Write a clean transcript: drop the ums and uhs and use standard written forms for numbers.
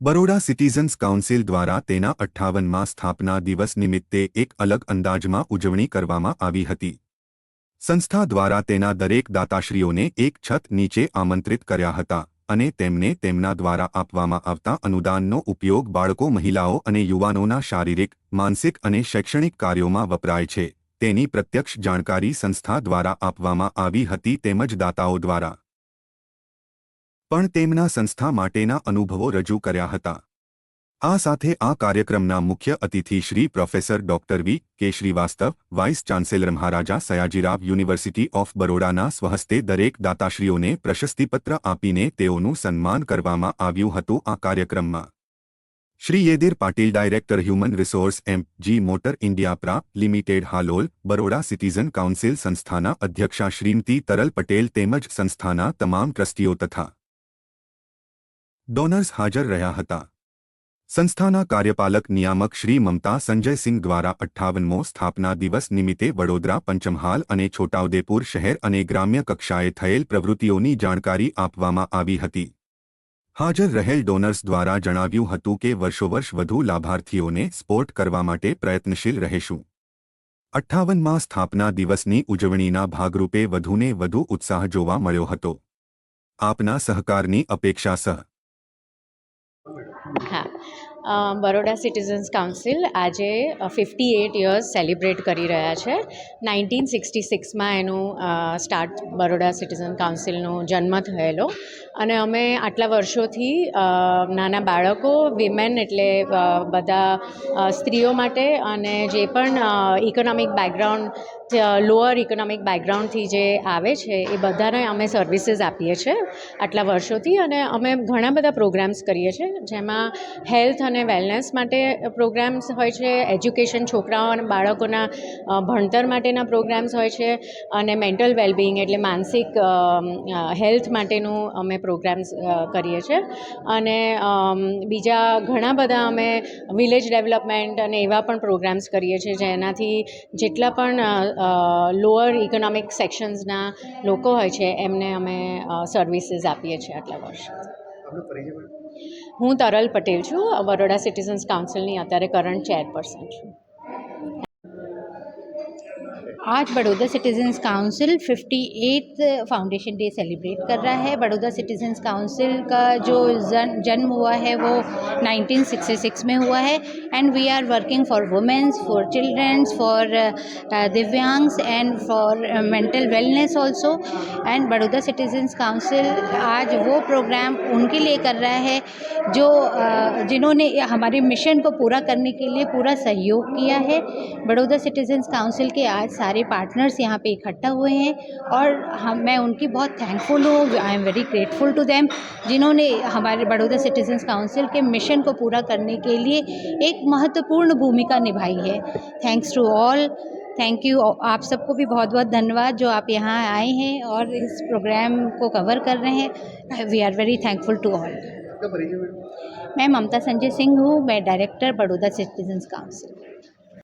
Baroda citizens council દ્વારા તેના 58મા સ્થાપના દિવસ નિમિત્તે એક અલગ અંદાજમાં ઉજવણી કરવામાં આવી હતી. સંસ્થા દ્વારા તેના દરેક દાતાશ્રીઓને એક છત નીચે આમંત્રિત કર્યા હતા અને તેમને તેમના દ્વારા આપવામાં આવતા અનુદાનનો ઉપયોગ બાળકો, મહિલાઓ અને યુવાનોના શારીરિક, માનસિક અને શૈક્ષણિક કાર્યોમાં વપરાય છે તેની પ્રત્યક્ષ જાણકારી સંસ્થા દ્વારા આપવામાં આવી હતી તેમજ દાતાઓ દ્વારા પણ તેમના સંસ્થા માટેના અનુભવો રજૂ કર્યા હતા. આ સાથે આ કાર્યક્રમના મુખ્ય અતિથિ Shri professor doctor V. K. Shrivastava, vice chancellor Maharaja Sayajirao university of બરોડાના સ્વહસ્તે દરેક દાતાશ્રીઓને પ્રશસ્તિપત્ર આપીને તેઓનું સન્માન કરવામાં આવ્યું હતું. આ કાર્યક્રમમાં Shri Yedir Patil, director human resource MG. Motor India private. Limited, Halol, Baroda citizen council સંસ્થાના અધ્યક્ષા શ્રીમતી તરલ પટેલ તેમજ સંસ્થાના તમામ ટ્રસ્ટીઓ તથા ડોનર્સ હાજર રહ્યા હતા. સંસ્થાના કાર્યપાલક નિયામક શ્રી મમતા સંજયસિંહ દ્વારા 58મો સ્થાપના દિવસ નિમિત્તે વડોદરા, પંચમહાલ અને છોટાઉદેપુર શહેર અને ગ્રામ્ય કક્ષાએ થયેલ પ્રવૃત્તિઓની જાણકારી આપવામાં આવી હતી. હાજર રહેલ ડોનર્સ દ્વારા જણાવ્યું હતું કે વર્ષોવર્ષ વધુ લાભાર્થીઓને સપોર્ટ કરવા માટે પ્રયત્નશીલ રહેશું. 58મા સ્થાપના દિવસની ઉજવણીના ભાગરૂપે વધુને વધુ ઉત્સાહ જોવા મળ્યો હતો. આપના સહકારની અપેક્ષા સહ. હા, બરોડા સિટીઝન્સ કાઉન્સિલ આજે 58 યર્સ સેલિબ્રેટ કરી રહ્યા છે. 1966માં એનું સ્ટાર્ટ બરોડા સિટીઝન કાઉન્સિલનો જન્મ થયેલો અને અમે આટલા વર્ષોથી નાના બાળકો, વિમેન એટલે બધા સ્ત્રીઓ માટે અને જે પણ ઇકોનોમિક બેકગ્રાઉન્ડ, લોઅર ઇકોનોમિક બેકગ્રાઉન્ડથી જે આવે છે એ બધાને અમે સર્વિસીસ આપીએ છીએ આટલા વર્ષોથી. અને અમે ઘણા બધા પ્રોગ્રામ્સ કરીએ છીએ જેમાં હેલ્થ અને વેલનેસ માટે પ્રોગ્રામ્સ હોય છે, એજ્યુકેશન, છોકરાઓ અને બાળકોના ભણતર માટેના પ્રોગ્રામ્સ હોય છે અને મેન્ટલ વેલબિંગ એટલે માનસિક હેલ્થ માટેનું અમે પ્રોગ્રામ્સ કરીએ છીએ. અને બીજા ઘણા બધા અમે વિલેજ ડેવલપમેન્ટ અને એવા પણ પ્રોગ્રામ્સ કરીએ છીએ જેનાથી જેટલા પણ લોઅર ઇકોનોમિક સેક્શન્સના લોકો હોય છે એમને અમે સર્વિસીસ આપીએ છીએ આટલા વર્ષ. હું તરલ પટેલ છું, બરોડા સિટીઝન્સ કાઉન્સિલની અત્યારે કરંટ ચેરપર્સન છું. आज Baroda citizens council 58th foundation day celebrate कर रहा है। बड़ौदा सिटीजन्स काउंसिल का जो जन्म हुआ है वो 1966 में हुआ है and we are working for womens, for childrens, for दिव्यांग्स and for mental wellness also. And Baroda citizens council आज वो प्रोग्राम उनके लिए कर रहा है जो जिन्होंने हमारे मिशन को पूरा करने के लिए पूरा सहयोग किया है। बड़ौदा सिटीजन्स काउंसिल के आज सारे पार्टनर्स यहाँ पे इकट्ठा हुए हैं और मैं उनकी बहुत थैंकफुल हूँ। I am very grateful to them जिन्होंने हमारे बड़ौदा सिटीजन्स काउंसिल के मिशन को पूरा करने के लिए एक महत्वपूर्ण भूमिका निभाई है। Thanks to all, thank you. आप सबको भी बहुत बहुत धन्यवाद जो आप यहाँ आए हैं और इस प्रोग्राम को कवर कर रहे हैं। We are very thankful to all. मैं ममता संजय सिंह हूँ, मैं डायरेक्टर बड़ौदा सिटीजन्स काउंसिल।